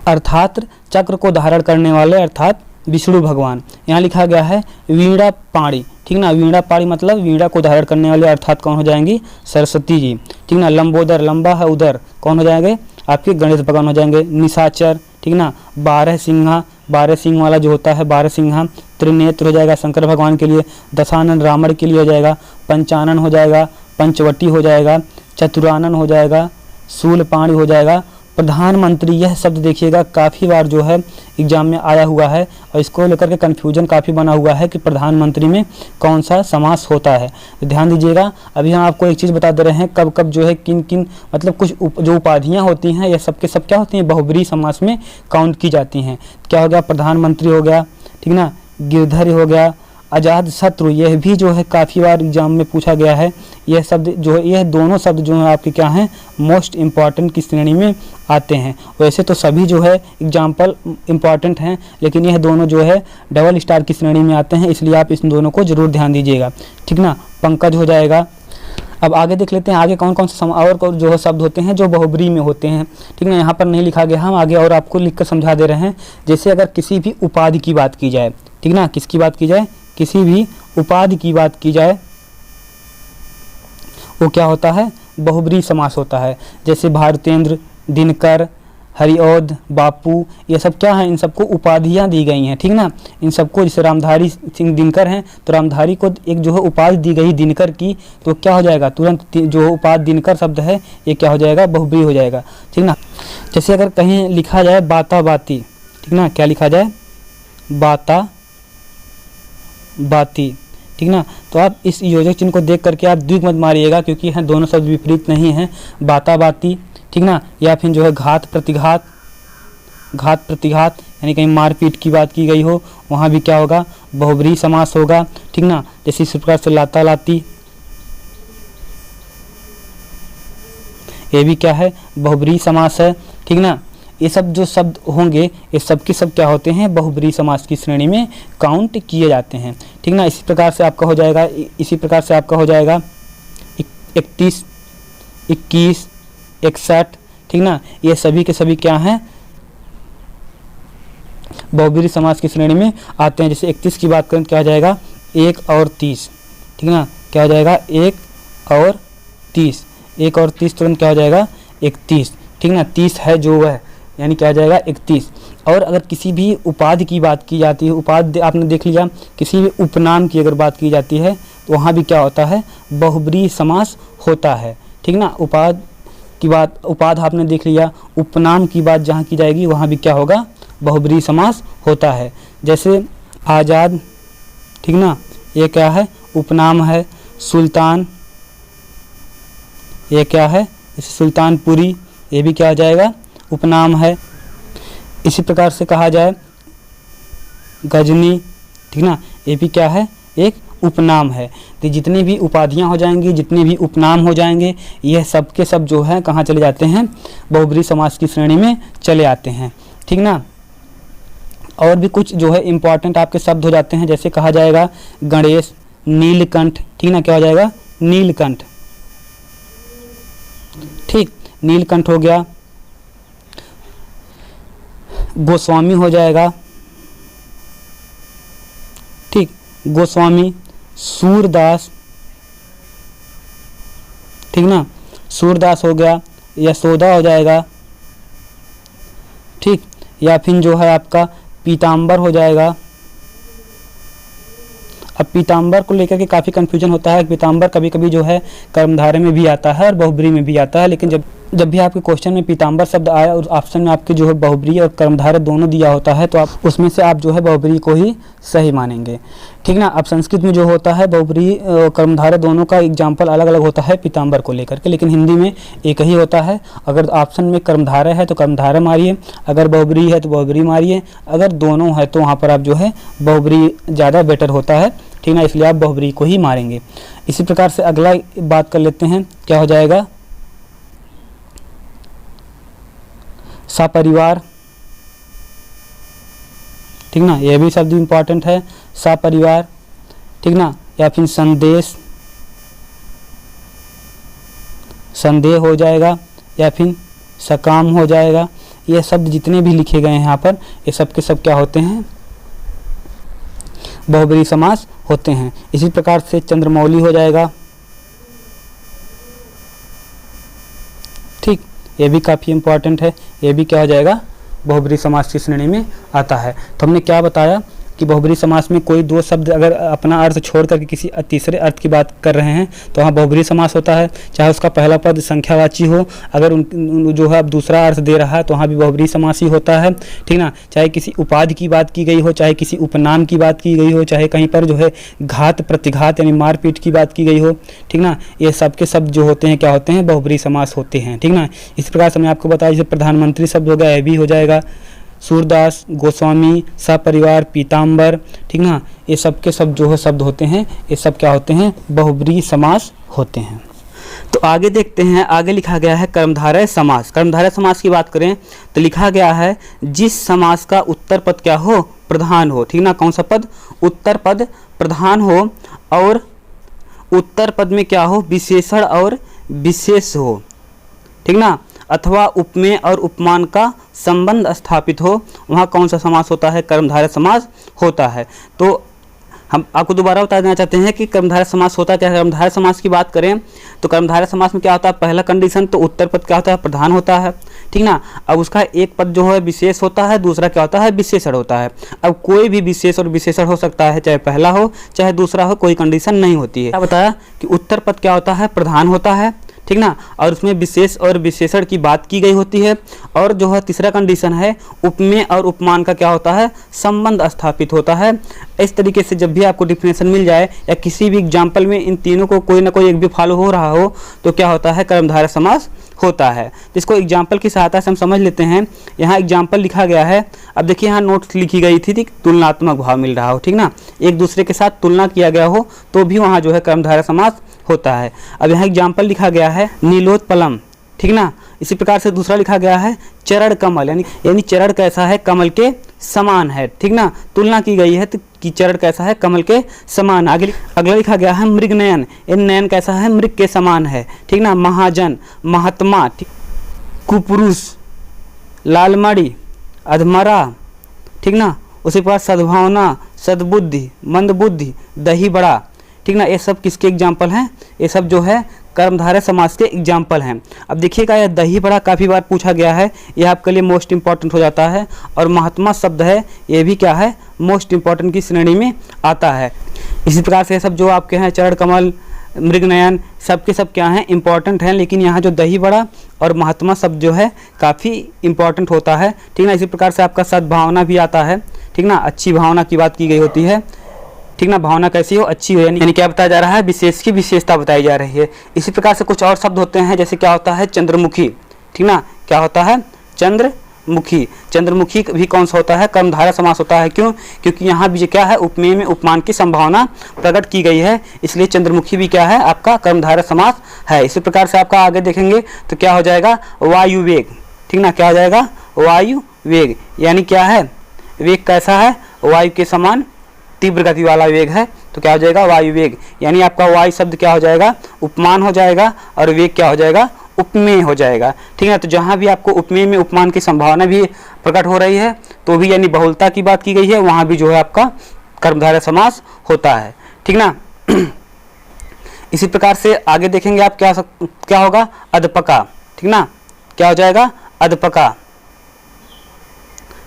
Speaker 1: अर्थात चक्र को धारण करने वाले, अर्थात विष्णु भगवान। यहाँ लिखा गया है वीणा पाणी, ठीक ना। वीणा पाणी मतलब वीणा को धारण करने वाले, अर्थात कौन हो जाएंगी? सरस्वती जी, ठीक ना। लंबोदर, लंबा है उदर, कौन हो जाएंगे? आपके गणेश भगवान हो जाएंगे। निशाचर, ठीक ना। बारह सिंहा, बारह सिंह वाला जो होता है बारह सिंहा। त्रिनेत्र हो जाएगा शंकर भगवान के लिए। दशानन रावण के लिए हो जाएगा। पंचानन हो जाएगा, पंचवटी हो जाएगा। चतुरानन हो जाएगा, शूलपाणि हो जाएगा। प्रधानमंत्री, यह शब्द देखिएगा काफ़ी बार जो है एग्जाम में आया हुआ है और इसको लेकर के कन्फ्यूजन काफ़ी बना हुआ है कि प्रधानमंत्री में कौन सा समास होता है। तो ध्यान दीजिएगा, अभी हम आपको एक चीज़ बता दे रहे हैं कब कब जो है किन किन मतलब कुछ जो उपाधियां होती हैं यह सबके सब क्या होती हैं? बहुब्रीहि समास में काउंट की जाती हैं। क्या हो गया? प्रधानमंत्री हो गया, ठीक ना। गिरधर हो गया। अजात शत्रु, यह भी जो है काफ़ी बार एग्जाम में पूछा गया है। यह शब्द जो है, यह दोनों शब्द जो है आपके क्या हैं? मोस्ट इम्पॉर्टेंट की श्रेणी में आते हैं। वैसे तो सभी जो है एग्जाम्पल इम्पॉर्टेंट हैं, लेकिन यह दोनों जो है डबल स्टार की श्रेणी में आते हैं, इसलिए आप इन दोनों को जरूर ध्यान दीजिएगा, ठीक ना। पंकज हो जाएगा। अब आगे देख लेते हैं आगे कौन कौन से और जो है शब्द होते हैं जो बहुब्रीहि में होते हैं, ठीक ना। यहाँ पर नहीं लिखा गया, हम आगे और आपको लिख कर समझा दे रहे हैं। जैसे अगर किसी भी उपाधि की बात की जाए, ठीक ना, किसकी बात की जाए? किसी भी उपाधि की बात की जाए वो क्या होता है? बहुब्रीहि समास होता है। जैसे भारतेंद्र, दिनकर, हरिऔध, बापू, ये सब क्या है? इन सबको उपाधियां दी गई हैं, ठीक ना। इन सबको, जैसे रामधारी सिंह दिनकर हैं तो रामधारी को एक जो है उपाधि दी गई दिनकर की, तो क्या हो जाएगा? तुरंत जो उपाधि दिनकर शब्द है ये क्या हो जाएगा? बहुब्रीहि हो जाएगा, ठीक ना। जैसे अगर कहीं लिखा जाए बाता बाती, ठीक ना, क्या लिखा जाए? बाता बाती, ठीक ना। तो आप इस योजक चिन्ह को देख करके आप द्विग मत मारिएगा, क्योंकि यहाँ दोनों शब्द विपरीत नहीं है। बाता बाती, ठीक ना, या फिर जो है घात प्रतिघात, घात प्रतिघात, यानी कहीं मारपीट की बात की गई हो वहाँ भी क्या होगा? बहुब्रीहि समास होगा, ठीक ना। जैसे इस प्रकार से लाता लाती, ये भी क्या है? बहुब्रीहि समास है, ठीक ना। ये सब जो शब्द होंगे ये सब के सब क्या होते हैं? बहुब्रीहि समास की श्रेणी में काउंट किए जाते हैं, ठीक ना। इसी प्रकार से आपका हो जाएगा, इसी प्रकार से आपका हो जाएगा 31, 21, 61, ठीक ना। ये सभी के सभी क्या हैं? बहुब्रीहि समास की श्रेणी में आते हैं। जैसे 31 की बात करें क्या हो जाएगा? 1 और 30, ठीक ना। क्या हो जाएगा? 1 और 30, 1 और 30 तुरंत क्या हो जाएगा? 31, ठीक ना। 30 है जो वह, यानी क्या हो जाएगा? 31। और अगर किसी भी उपाधि की बात की जाती है, उपाधि आपने देख लिया, किसी भी उपनाम की अगर बात की जाती है तो वहाँ भी क्या होता है? बहुब्रीहि समास होता है, ठीक ना। उपाधि की बात, उपाधि आपने देख लिया, उपनाम की बात जहाँ की जाएगी वहाँ भी क्या होगा? बहुब्रीहि समास होता है। जैसे आज़ाद, ठीक ना, ये क्या है? उपनाम है। सुल्तान, ये क्या है? जैसे सुल्तानपुरी, ये भी क्या हो जाएगा? उपनाम है। इसी प्रकार से कहा जाए गजनी, ठीक ना, ये भी क्या है? एक उपनाम है। तो जितनी भी उपाधियां हो जाएंगी, जितने भी उपनाम हो जाएंगे, यह सब के सब जो है कहाँ चले जाते हैं? बहुब्रीहि समास की श्रेणी में चले आते हैं, ठीक ना। और भी कुछ जो है इंपॉर्टेंट आपके शब्द हो जाते हैं, जैसे कहा जाएगा गणेश, नीलकंठ, ठीक ना, क्या हो जाएगा नीलकंठ, ठीक, नीलकंठ हो गया। गोस्वामी हो जाएगा, ठीक, गोस्वामी। सूरदास, ठीक ना, सूरदास हो गया। यशोदा हो जाएगा, ठीक, या फिर जो है आपका पीताम्बर हो जाएगा। अब पीताम्बर को लेकर के काफ़ी कन्फ्यूजन होता है। पीताम्बर कभी कभी जो है कर्मधारय में भी आता है और बहुब्री में भी आता है, लेकिन जब भी आपके क्वेश्चन में पीताम्बर शब्द आया और ऑप्शन में आपके जो है बहुब्री और कर्मधारय दोनों दिया होता है, तो आप उसमें से आप जो है बहुब्री को ही सही मानेंगे, ठीक ना। अब संस्कृत में जो होता है बहुब्री और कर्मधारय दोनों का एग्जाम्पल अलग अलग होता है पीताम्बर को लेकर के, लेकिन हिंदी में एक ही होता है। अगर ऑप्शन में कर्मधारय है तो कर्मधारय मारिए, अगर बहुब्री है तो बहुब्री मारिए, अगर दोनों है तो वहाँ पर आप जो है बहुब्री ज़्यादा बेटर होता है, ठीक ना, इसलिए आप बहुब्री को ही मारेंगे। इसी प्रकार से अगला बात कर लेते हैं, क्या हो जाएगा सपरिवार, ठीक ना, यह भी शब्द इंपॉर्टेंट है, सपरिवार, ठीक ना, या फिर संदेश, संदेह हो जाएगा, या फिर सकाम हो जाएगा। ये शब्द जितने भी लिखे गए हैं यहाँ पर, ये सब के सब क्या होते हैं बहुब्री समास होते हैं। इसी प्रकार से चंद्रमौली हो जाएगा, ठीक, ये भी काफ़ी इंपॉर्टेंट है, ये भी क्या हो जाएगा बहुब्री समास की श्रेणी में आता है। तो हमने क्या बताया कि बहुब्री समास में कोई दो शब्द अगर अपना अर्थ छोड़ करके किसी तीसरे अर्थ की बात कर रहे हैं तो वहाँ बहुब्री समास होता है, चाहे उसका पहला पद संख्यावाची हो, अगर जो है अब दूसरा अर्थ दे रहा है तो वहाँ भी बहुब्री समास ही होता है, ठीक ना। चाहे किसी उपाधि की बात की गई हो, चाहे किसी उपनाम की बात की गई हो, चाहे कहीं पर जो है घात प्रतिघात यानी मारपीट की बात की गई हो, ठीक ना, ये सब के शब्द जो होते हैं क्या होते हैं बहुब्री समास होते हैं, ठीक ना। इस प्रकार से मैं आपको बताया, जैसे प्रधानमंत्री शब्द हो गया, यह भी हो जाएगा, सूरदास, गोस्वामी, सपरिवार, पीताम्बर, ठीक ना, ये सब के सब जो है शब्द होते हैं, ये सब क्या होते हैं बहुब्री समास होते हैं। तो आगे देखते हैं, आगे लिखा गया है कर्मधारय समास। कर्मधारय समास की बात करें तो लिखा गया है जिस समास का उत्तर पद क्या हो प्रधान हो, ठीक ना, कौन सा पद उत्तर पद प्रधान हो और उत्तर पद में क्या हो विशेषण और विशेष हो, ठीक ना, अथवा उपमेय और उपमान का संबंध स्थापित हो, वहाँ कौन सा समास होता है कर्मधारय समास होता है। तो हम आपको दोबारा बता देना चाहते हैं कि कर्मधारय समास होता क्या है। कर्मधारय समास की बात करें तो कर्मधारय समास में क्या होता है, पहला कंडीशन तो उत्तर पद क्या होता है प्रधान होता है, ठीक ना। अब उसका एक पद जो है विशेष होता है, दूसरा क्या होता है विशेषण होता है। अब कोई भी विशेष और विशेषण हो सकता है, चाहे पहला हो चाहे दूसरा हो, कोई कंडीशन नहीं होती है। क्या बताया कि उत्तर पद क्या होता है प्रधान होता है, ठीक ना, और उसमें विशेष और विशेषण की बात की गई होती है। और जो है तीसरा कंडीशन है उपमेय और उपमान का क्या होता है संबंध स्थापित होता है। इस तरीके से जब भी आपको डिफिनेशन मिल जाए या किसी भी एग्जाम्पल में इन तीनों को कोई ना कोई एक भी फॉलो हो रहा हो तो क्या होता है कर्मधारय समास होता है। जिसको एग्जाम्पल की सहायता से हम समझ लेते हैं। यहाँ एग्जाम्पल लिखा गया है, अब देखिए यहाँ नोट्स लिखी गई थी तुलनात्मक भाव मिल रहा हो, ठीक ना, एक दूसरे के साथ तुलना किया गया हो तो भी वहाँ जो है कर्मधारय समास होता है। अब यहाँ एग्जाम्पल लिखा गया है नीलोत्पलम, ठीक ना। इसी प्रकार से दूसरा लिखा गया है चरण कमल, यानी चरण कैसा है कमल के समान है, ठीक ना, तुलना की गई है तो कि चरण कैसा है कमल के समान। आगे अगला लिखा गया है मृग नयन, नयन कैसा है मृग के समान है, ठीक ना। महाजन, महात्मा, कुपुरुष, लालमाड़ी, अधमरा, ठीक ना। उसी प्रकार सद्भावना, सद्बुद्धि, मंदबुद्धि, दही बड़ा, ठीक ना। ये सब किसके एग्जाम्पल हैं, ये सब जो है कर्मधारय समास के एग्जाम्पल हैं। अब देखिएगा यह दही बड़ा काफ़ी बार पूछा गया है, यह आपके लिए मोस्ट इंपॉर्टेंट हो जाता है। और महात्मा शब्द है ये भी क्या है मोस्ट इंपॉर्टेंट की श्रेणी में आता है। इसी प्रकार से सब जो आपके हैं चरण कमल, मृगनयन, सब के सब क्या हैं इंपॉर्टेंट हैं, लेकिन यहाँ जो दही बड़ा और महात्मा शब्द जो है काफ़ी इंपॉर्टेंट होता है, ठीक ना। इसी प्रकार से आपका सद्भावना भी आता है, ठीक ना, अच्छी भावना की बात की गई होती है, ठीक ना, भावना कैसी हो अच्छी हो, यानी क्या बताया जा रहा है विशेष की विशेषता बताई जा रही है। इसी प्रकार से कुछ और शब्द होते हैं, जैसे क्या होता है चंद्रमुखी, ठीक ना, क्या होता है चंद्रमुखी। चंद्रमुखी भी कौन सा होता है कर्मधारय समास होता है, क्यों, क्योंकि यहाँ भी क्या है उपमेय में उपमान की संभावना प्रकट की गई है, इसलिए चंद्रमुखी भी क्या है आपका कर्मधारय समास है। इसी प्रकार से आपका आगे देखेंगे तो क्या हो जाएगा वायु वेग, ठीक ना, क्या हो जाएगा वायु वेग, यानी क्या है वेग कैसा है, वायु के समान तीव्र गति वाला वेग है, तो क्या हो जाएगा वायु वेग। यानी आपका वायु शब्द क्या हो जाएगा, उपमान हो जाएगा, और वेग क्या हो जाएगा, उपमेय हो जाएगा। ठीक है, तो जहाँ भी आपको उपमेय में उपमान की संभावना भी प्रकट हो रही है तो भी यानी बहुलता की बात की गई है, वहाँ भी जो है आपका कर्मधारय समास होता है। ठीक ना। इसी प्रकार से आगे देखेंगे आप क्या होगा, अधपका। ठीक ना, क्या हो जाएगा, अधपका।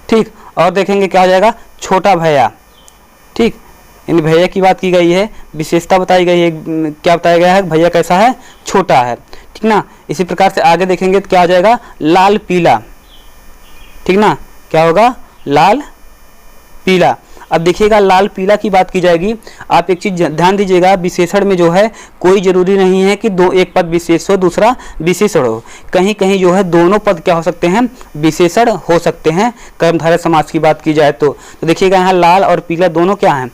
Speaker 1: ठीक, और देखेंगे क्या हो जाएगा, छोटा भैया। ठीक, यानी भैया की बात की गई है, विशेषता बताई गई है, क्या बताया गया है, भैया कैसा है, छोटा है। ठीक ना। इसी प्रकार से आगे देखेंगे तो क्या हो जाएगा, लाल पीला। ठीक ना, क्या होगा, लाल पीला। अब देखिएगा लाल पीला की बात की जाएगी, आप एक चीज ध्यान दीजिएगा, विशेषण में जो है कोई जरूरी नहीं है कि एक पद विशेष हो दूसरा विशेषण हो, कहीं कहीं जो है दोनों पद क्या हो सकते हैं, विशेषण हो सकते हैं कर्मधारय समास की बात की जाए तो देखिएगा यहाँ लाल और पीला दोनों क्या हैं,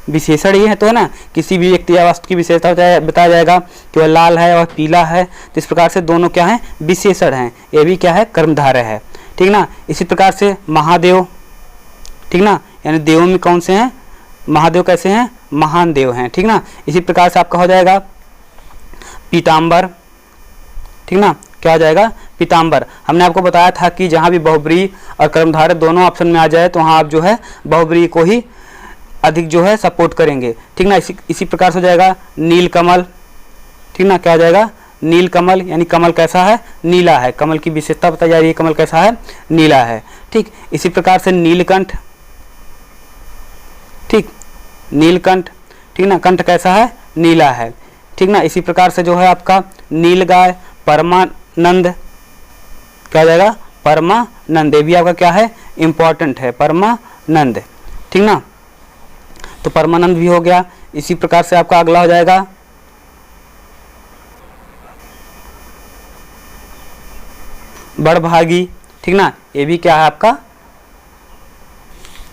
Speaker 1: विशेषण ही है, तो है ना। किसी भी व्यक्ति या वस्तु की विशेषता बताया जाएगा कि वह लाल है और पीला है, तो इस प्रकार से दोनों क्या हैं, विशेषण हैं, ये भी क्या है, कर्मधारय है। ठीक ना। इसी प्रकार से महादेव। ठीक ना, यानी देवों में कौन से हैं, महादेव कैसे हैं, महान देव हैं। ठीक ना। इसी प्रकार से आपका हो जाएगा पीताम्बर। ठीक ना, क्या हो जाएगा, पीताम्बर। हमने आपको बताया था कि जहाँ भी बहुब्रीहि और कर्मधारय दोनों ऑप्शन में आ जाए तो वहाँ आप जो है बहुब्रीहि को ही अधिक जो है सपोर्ट करेंगे। ठीक ना। इसी प्रकार से हो जाएगा नीलकमल। ठीक ना, क्या हो जाएगा, नीलकमल, यानी कमल कैसा है, नीला है, कमल की विशेषता बताई जा रही है, कमल कैसा है, नीला है। ठीक, इसी प्रकार से नीलकंठ। ठीक, नीलकंठ। ठीक ना, कंठ कैसा है, नीला है। ठीक ना। इसी प्रकार से जो है आपका नीलगाय, परमानंद, क्या हो जाएगा, परमानंद, ये भी आपका क्या है, इंपॉर्टेंट है, परमानंद। ठीक ना, तो परमानंद भी हो गया। इसी प्रकार से आपका अगला हो जाएगा बड़भागी। ठीक ना, ये भी क्या है आपका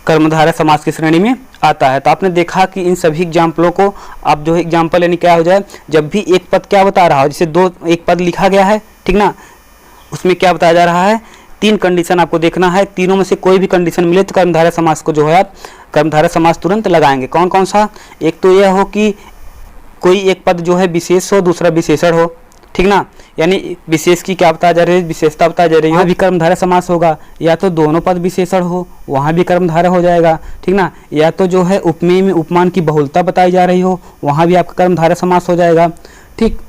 Speaker 1: कर्मधारय समास की श्रेणी में आता है। तो आपने देखा कि इन सभी एग्जाम्पलों को आप जो है एग्जाम्पल यानी क्या हो जाए, जब भी एक पद क्या बता रहा हो, जैसे एक पद लिखा गया है, ठीक ना, उसमें क्या बताया जा रहा है, 3 कंडीशन आपको देखना है, तीनों में से कोई भी कंडीशन मिले तो कर्मधारय समास को जो है आप कर्मधारय समास तुरंत लगाएंगे। कौन कौन सा, एक तो यह हो कि कोई एक पद जो है विशेष हो, दूसरा विशेषण हो। ठीक ना, यानी विशेष की क्या बताया जा रही है, विशेषता बताई जा रही है, वहाँ भी कर्मधारय समास होगा, या तो दोनों पद विशेषण हो, वहाँ भी कर्मधारय हो जाएगा। ठीक ना, या तो जो है उपमेय में उपमान की बहुलता बताई जा रही हो, वहाँ भी आपका कर्मधारय समास हो जाएगा। ठीक,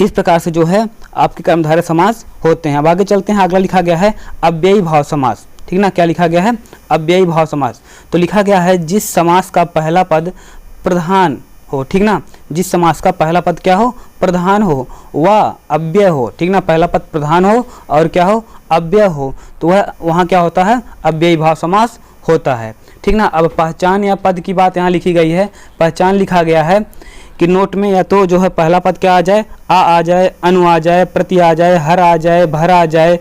Speaker 1: इस प्रकार से जो है आपके कर्मधारय समास होते हैं। अब आगे चलते हैं, अगला लिखा गया है अव्ययी भाव समास। ठीक ना, क्या लिखा गया है, अव्ययी भाव समास। तो लिखा गया है जिस समास का पहला पद प्रधान हो। ठीक ना, जिस समास का पहला पद क्या हो, प्रधान हो, वह अव्यय हो। ठीक ना, पहला पद प्रधान हो और क्या हो, अव्यय हो, तो वह वहाँ क्या होता है, अव्ययी भाव समास होता है। ठीक ना। अब पहचान या पद की बात यहाँ लिखी गई है। पहचान लिखा गया है कि नोट में या तो जो है पहला पद क्या आ जाए, आ जाए, अनु आ जाए, प्रति आ जाए, हर आ जाए, भर आ जाए,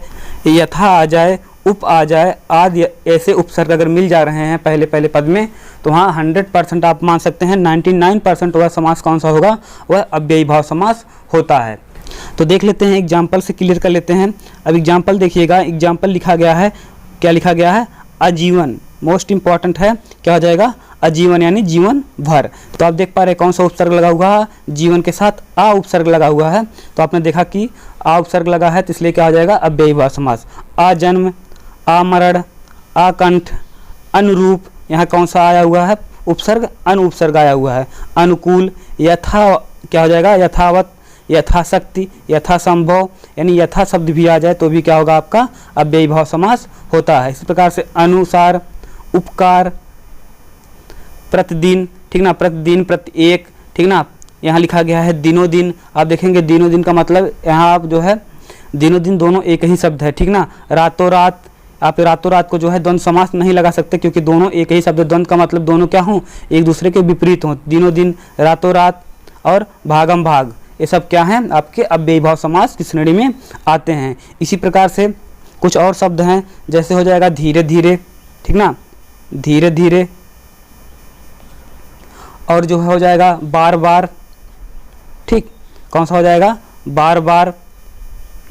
Speaker 1: यथा आ जाए, उप आ जाए, आदि ऐसे उपसर्ग अगर मिल जा रहे हैं पहले पहले पद में, तो वहाँ 100% आप मान सकते हैं 99% वह समास कौन सा होगा, वह अव्ययी भाव समास होता है। तो देख लेते हैं, एग्जाम्पल से क्लियर कर लेते हैं। अब एग्जाम्पल देखिएगा, एग्जाम्पल लिखा गया है, क्या लिखा गया है, आजीवन, मोस्ट इंपॉर्टेंट है, क्या हो जाएगा, आजीवन यानी जीवन भर। तो आप देख पा रहे कौन सा उपसर्ग लगा हुआ है, जीवन के साथ आ उपसर्ग लगा हुआ है। तो आपने देखा कि आ उपसर्ग लगा है, तो इसलिए क्या हो जाएगा, अव्ययी भाव समास। आ जन्म, आमरण, आकंठ, अनुरूप, यहाँ कौन सा आया हुआ है, उपसर्ग, अनु उपसर्ग आया हुआ है। अनुकूल, यथा, क्या हो जाएगा, यथावत, यथाशक्ति, यथासंभव, यानी यथा शब्द भी आ जाए तो भी क्या होगा, आपका अव्ययी भाव समास होता है। इसी प्रकार से अनुसार, उपकार, प्रतिदिन, ठीक ना, प्रतिदिन, प्रत्येक, ठीक ना, यहाँ लिखा गया है दिनों दिन। आप देखेंगे दिनों दिन का मतलब यहाँ आप जो है दिनों दिन दोनों एक ही शब्द है। ठीक ना, रातों रात, आप रातों रात को जो है द्वंद्व समास नहीं लगा सकते क्योंकि दोनों एक ही शब्द, द्वंद्व का मतलब दोनों क्या हों, एक दूसरे के विपरीत हों। दिनों दिन, रातों रात और भागम भाग, ये सब क्या हैं, आपके अव्ययी भाव समास की श्रेणी में आते हैं। इसी प्रकार से कुछ और शब्द हैं, जैसे हो जाएगा धीरे धीरे, ठीक ना, धीरे धीरे, और जो हो जाएगा बार बार, ठीक, कौन सा हो जाएगा, बार बार,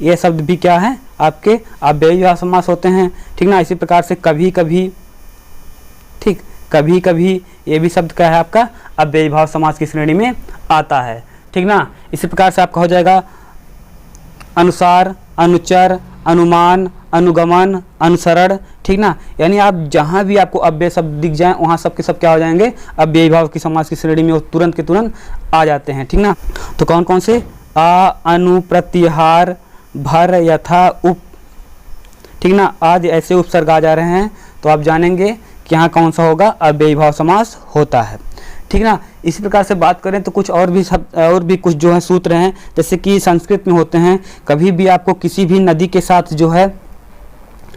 Speaker 1: ये शब्द भी क्या है, आपके अव्ययीभाव समास होते हैं, ठीक ना। इसी प्रकार से कभी कभी, ठीक, कभी कभी ये भी शब्द क्या है आपका अव्ययीभाव समास की श्रेणी में आता है, ठीक ना। इसी प्रकार से आपका हो जाएगा अनुसार, अनुचर, अनुमान, अनुगमन, अनुसरण, ठीक ना। यानी आप जहाँ भी आपको अव्यय शब्द दिख जाए वहाँ सब के सब क्या हो जाएंगे अव्ययीभाव की समास की श्रेणी में, वो तुरंत के तुरंत आ जाते हैं, ठीक ना। तो कौन कौन से आ, अनु, प्रत्याहार, भर, यथा, उप, ठीक ना, आदि ऐसे उपसर्ग आ जा रहे हैं। तो आप जानेंगे कि यहाँ कौन सा होगा अव्ययीभाव समास होता है, ठीक ना। इसी प्रकार से बात करें तो कुछ और भी कुछ जो है सूत्र हैं, जैसे कि संस्कृत में होते हैं। कभी भी आपको किसी भी नदी के साथ जो है,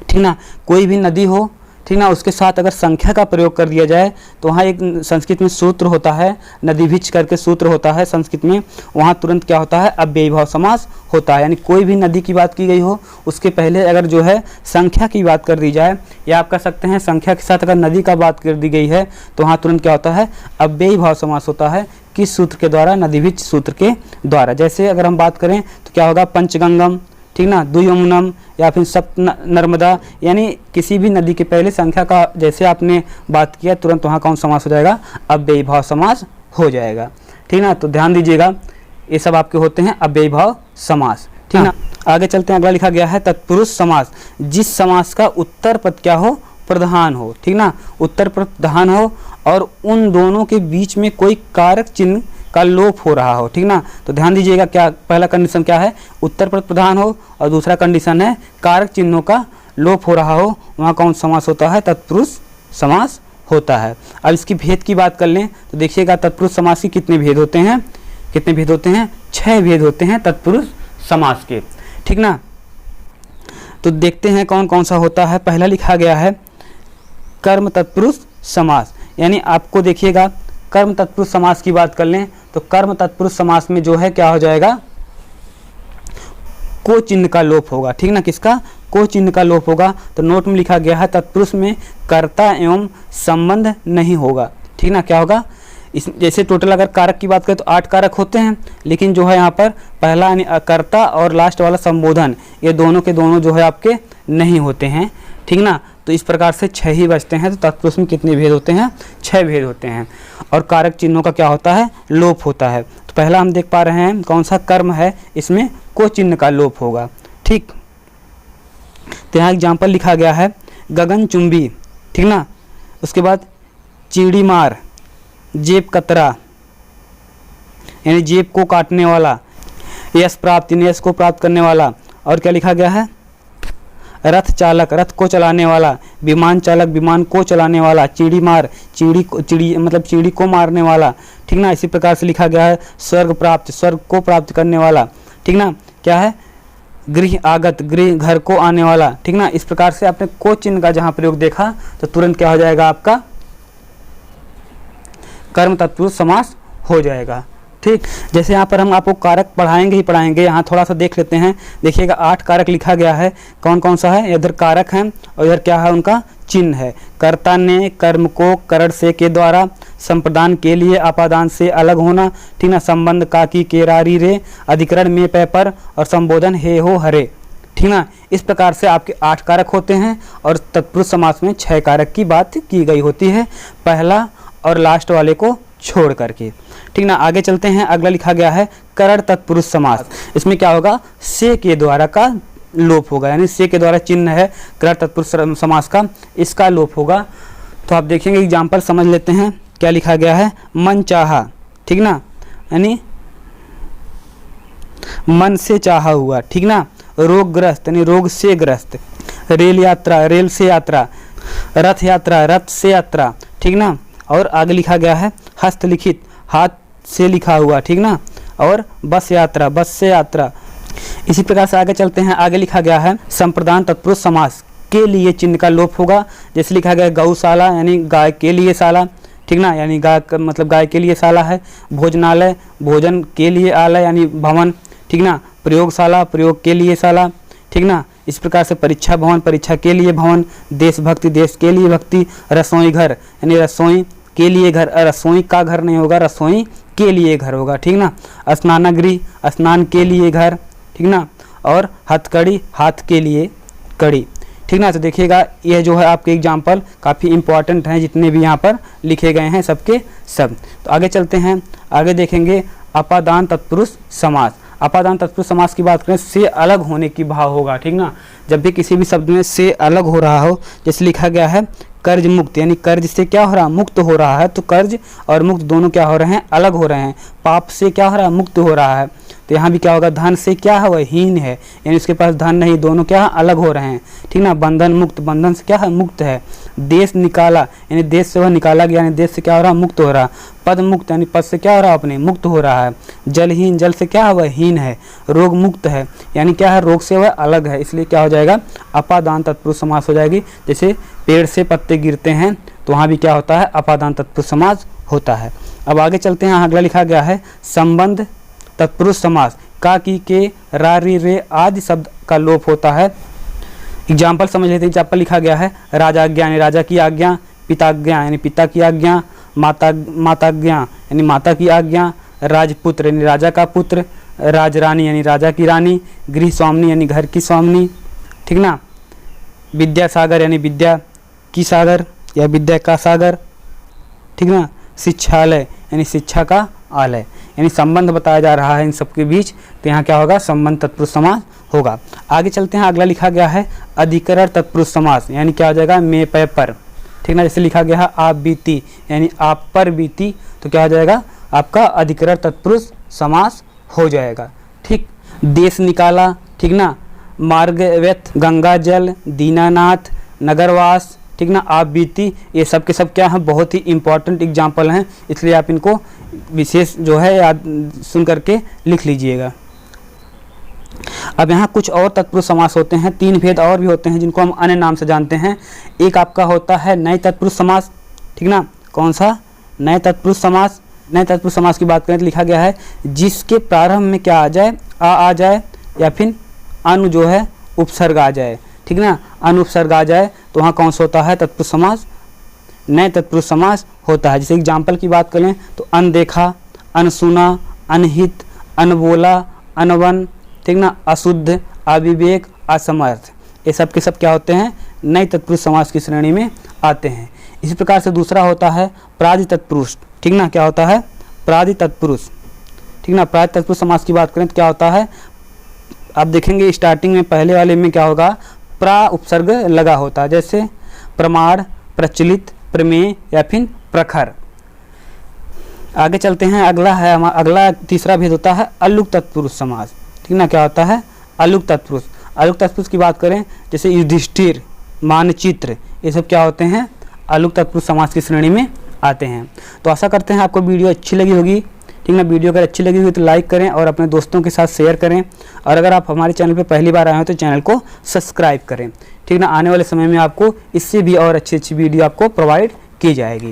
Speaker 1: ठीक ना, कोई भी नदी हो, ठीक ना, उसके साथ अगर संख्या का प्रयोग कर दिया जाए तो वहाँ एक संस्कृत में सूत्र होता है, नदीभिच करके सूत्र होता है संस्कृत में, वहाँ तुरंत क्या होता है अव्ययीभाव समास होता है। यानी कोई भी नदी की बात की गई हो, उसके पहले अगर जो है संख्या की बात कर दी जाए, या आप कह सकते हैं संख्या के साथ अगर नदी का बात कर दी गई है तो वहाँ तुरंत क्या होता है अव्ययीभाव समास होता है। किस सूत्र के द्वारा? नदीभिच सूत्र के द्वारा। जैसे अगर हम बात करें तो क्या होगा पंचगंगम, ठीक ना, द्वियमुनम, या फिर सप्त नर्मदा। यानी किसी भी नदी के पहले संख्या का जैसे आपने बात किया तुरंत वहाँ कौन समास हो जाएगा अव्ययीभाव समास हो जाएगा, ठीक ना। तो ध्यान दीजिएगा ये सब आपके होते हैं अव्ययीभाव समास, ठीक ना। आगे चलते हैं, अगला लिखा गया है तत्पुरुष समास, जिस समास का उत्तर पद क्या हो प्रधान हो, ठीक ना, उत्तर पद प्रधान हो और उन दोनों के बीच में कोई कारक चिन्ह का लोप हो रहा हो, ठीक ना। तो ध्यान दीजिएगा क्या पहला कंडीशन क्या है उत्तर पद प्रधान हो, और दूसरा कंडीशन है कारक चिन्हों का लोप हो रहा हो, वहाँ कौन समास होता है तत्पुरुष समास होता है। अब इसकी भेद की बात कर लें तो देखिएगा तत्पुरुष समास के कितने भेद होते हैं, कितने भेद होते हैं 6 भेद होते हैं तत्पुरुष समास के, ठीक ना। तो देखते हैं कौन कौन सा होता है। पहला लिखा गया है कर्म तत्पुरुष समास, यानी आपको देखिएगा कर्म तत्पुरुष समास की बात कर लें तो कर्म तत्पुरुष समास में जो है क्या हो जाएगा को चिन्ह का लोप होगा, ठीक ना। किसका? को चिन्ह का लोप होगा। तो नोट में लिखा गया है तत्पुरुष में कर्ता एवं संबंध नहीं होगा, ठीक ना। क्या होगा इस जैसे टोटल अगर कारक की बात करें तो 8 कारक होते हैं, लेकिन जो है यहाँ पर पहला यानी कर्ता और लास्ट वाला संबोधन ये दोनों के दोनों जो है आपके नहीं होते हैं, ठीक ना। तो इस प्रकार से 6 ही बचते हैं। तो तत्पुरुष में कितने भेद होते हैं 6 भेद होते हैं, और कारक चिन्हों का क्या होता है लोप होता है। तो पहला हम देख पा रहे हैं कौन सा कर्म है, इसमें को चिन्ह का लोप होगा, ठीक। तो यहाँ एग्जाम्पल लिखा गया है गगनचुंबी, ठीक ना। उसके बाद चीड़ी मार, जेब कतरा यानी जेब को काटने वाला, यश प्राप्त यानी यश को प्राप्त करने वाला, और क्या लिखा गया है रथ चालक रथ को चलाने वाला, विमान चालक विमान को चलाने वाला, चिड़ी मार चिड़ी मतलब चिड़ी को मारने वाला, ठीक ना। इसी प्रकार से लिखा गया है स्वर्ग प्राप्त स्वर्ग को प्राप्त करने वाला, ठीक ना। क्या है गृह आगत गृह घर को आने वाला, ठीक ना। इस प्रकार से आपने को चिन्ह का जहाँ प्रयोग देखा तो तुरंत क्या हो जाएगा आपका कर्म तत्पुरुष समास हो जाएगा, ठीक। जैसे यहाँ पर हम आपको कारक पढ़ाएंगे ही पढ़ाएंगे, यहाँ थोड़ा सा देख लेते हैं। देखिएगा 8 कारक लिखा गया है, कौन कौन सा है, इधर कारक हैं और इधर क्या है उनका चिन्ह है। कर्ता ने कर्म को करण से के द्वारा, संप्रदान के लिए अपादान से अलग होना, ठीक ना, संबंध काकी केरारी रे, अधिकरण में पे पर, और संबोधन हे हो हरे, ठीक ना। इस प्रकार से आपके 8 कारक होते हैं और तत्पुरुष समास में 6 कारक की बात की गई होती है, पहला और लास्ट वाले को छोड़ करके, ठीक ना। आगे चलते हैं, अगला लिखा गया है करण तत्पुरुष समास। इसमें क्या होगा से के द्वारा का लोप होगा, यानी से के द्वारा चिन्ह है करण तत्पुरुष समास का, इसका लोप होगा। तो आप देखेंगे एग्जाम्पल समझ लेते हैं। क्या लिखा गया है मन चाहा, ठीक ना, यानी मन से चाहा हुआ, ठीक ना। रोगग्रस्त यानी रोग से ग्रस्त, रेल यात्रा रेल से यात्रा, रथ से यात्रा, ठीक ना। और आगे लिखा गया है हस्तलिखित हाथ से लिखा हुआ, ठीक ना। और बस से यात्रा। इसी प्रकार से आगे चलते हैं, आगे लिखा गया है संप्रदान तत्पुरुष समास के लिए चिन्ह का लोप होगा। जैसे लिखा गया गौशाला यानी गाय के लिए शाला, ठीक ना, यानी गाय मतलब गाय के लिए शाला है। भोजनालय भोजन के लिए आलय यानी भवन, ठीक ना। प्रयोगशाला प्रयोग के लिए शाला, ठीक ना। इस प्रकार से परीक्षा भवन परीक्षा के लिए भवन, देशभक्ति देश के लिए भक्ति, रसोई घर यानी रसोई के लिए घर, रसोई का घर नहीं होगा रसोई के लिए घर होगा, ठीक ना। स्नानगृह स्नान के लिए घर, ठीक ना। और हथकड़ी, हाथ के लिए कड़ी। ठीक ना। तो देखिएगा यह जो है आपके एग्जाम्पल काफ़ी इंपॉर्टेंट हैं, जितने भी यहाँ पर लिखे गए हैं सबके सब। तो आगे चलते हैं, आगे देखेंगे अपादान तत्पुरुष समास। अपादान तत्पुरुष समास की बात करें, से अलग होने की भाव होगा। ठीक ना। जब भी किसी भी शब्द में से अलग हो रहा हो, जैसे लिखा गया है कर्ज मुक्त, यानी कर्ज से क्या हो रहा है, मुक्त हो रहा है। तो कर्ज और मुक्त दोनों क्या हो रहे हैं, अलग हो रहे हैं। पाप से क्या हो रहा है, मुक्त हो रहा है। तो यहाँ भी क्या होगा, धन से क्या है, वह हीन है, यानी उसके पास धन नहीं, दोनों क्या है, अलग हो रहे हैं। ठीक ना। बंधन मुक्त, बंधन से क्या है, मुक्त है। देश निकाला, यानी देश से वह निकाला गया, यानी देश से क्या हो रहा है, मुक्त हो रहा है। पद मुक्त, यानी पद से क्या हो रहा है, अपने मुक्त हो रहा है। जलहीन, जल से क्या है, वह हीन है। रोग मुक्त है, यानी क्या है, रोग से वह अलग है, इसलिए क्या हो जाएगा, अपादान तत्पुरुष समास हो जाएगी। जैसे पेड़ से पत्ते गिरते हैं तो वहाँ भी क्या होता है, अपादान तत्पुरुष समास होता है। अब आगे चलते हैं, अगला लिखा गया है संबंध तत्पुरुष समास। का, की, के, रा, री, रे आदि शब्द का लोप होता है। एग्जाम्पल समझ लेते हैं। एग्जाम्पल लिखा गया है राजाज्ञा, यानी राजा की आज्ञा। पिताज्ञा, यानी पिता की आज्ञा। माताज्ञा, यानी माता की आज्ञा। राजपुत्र, यानी राजा का पुत्र। राजरानी, यानी राजा की रानी। गृह स्वामिनी, यानी घर की स्वामिनी। ठीक ना। विद्यासागर, यानी विद्या की सागर या विद्या का सागर। ठीक ना। शिक्षालय, यानी शिक्षा का आलय, यानी संबंध बताया जा रहा है इन सबके बीच। तो यहाँ क्या होगा, संबंध तत्पुरुष समास होगा। आगे चलते हैं, अगला लिखा गया है अधिकरण तत्पुरुष समास, यानी क्या हो जाएगा, मे पे पर। ठीक ना। जैसे लिखा गया है आप बीती, यानी आप पर बीती, तो क्या हो जाएगा, आपका अधिकरण तत्पुरुष समास हो जाएगा। ठीक। देश निकाला, ठीक ना। मार्गव्यथ, गंगा जल, दीनानाथ, नगरवास, ठीक ना। आप बीती, ये सब के सब क्या है, बहुत ही इंपॉर्टेंट एग्जाम्पल हैं, इसलिए आप इनको विशेष जो है याद सुन करके लिख लीजिएगा। अब यहाँ कुछ और तत्पुरुष समास होते हैं, 3 भेद और भी होते हैं जिनको हम अन्य नाम से जानते हैं। एक आपका होता है नए तत्पुरुष समास। ठीक ना। कौन सा, नए तत्पुरुष समास। नए तत्पुरुष समास की बात करें तो लिखा गया है जिसके प्रारंभ में क्या आ जाए, आ जाए, या फिर अनु जो है उपसर्ग आ जाए। ठीक ना। अनुपसर्ग आ जाए तो वहाँ कौन सा होता है, तत्पुरुष समास, नए तत्पुरुष समास होता है। जैसे एग्जाम्पल की बात करें तो अनदेखा, अनसुना, अनहित, अनबोला, अनवन, ठीक ना, अशुद्ध, अविवेक, असमर्थ, ये सब के सब क्या होते हैं, नए तत्पुरुष समास की श्रेणी में आते हैं। इसी प्रकार से दूसरा होता है प्रादि तत्पुरुष। ठीक ना। क्या होता है, प्रादि तत्पुरुष। ठीक ना। प्रादि तत्पुरुष समास की बात करें तो क्या होता है, आप देखेंगे स्टार्टिंग में पहले वाले में क्या होगा, प्रा उपसर्ग लगा होता है, जैसे प्रमाण, प्रचलित, प्रमेय या फिर प्रखर। आगे चलते हैं, अगला है अगला तीसरा भेद होता है अलुक तत्पुरुष समास। ठीक ना। क्या होता है, अलुक तत्पुरुष। अलुक तत्पुरुष की बात करें जैसे युधिष्ठिर, मानचित्र, ये सब क्या होते हैं, अलुक तत्पुरुष समास की श्रेणी में आते हैं। तो आशा करते हैं आपको वीडियो अच्छी लगी होगी। ठीक ना। वीडियो अगर अच्छी लगी हुई तो लाइक करें और अपने दोस्तों के साथ शेयर करें, और अगर आप हमारे चैनल पर पहली बार आए हो तो चैनल को सब्सक्राइब करें। ठीक ना। आने वाले समय में आपको इससे भी और अच्छी वीडियो आपको प्रोवाइड की जाएगी।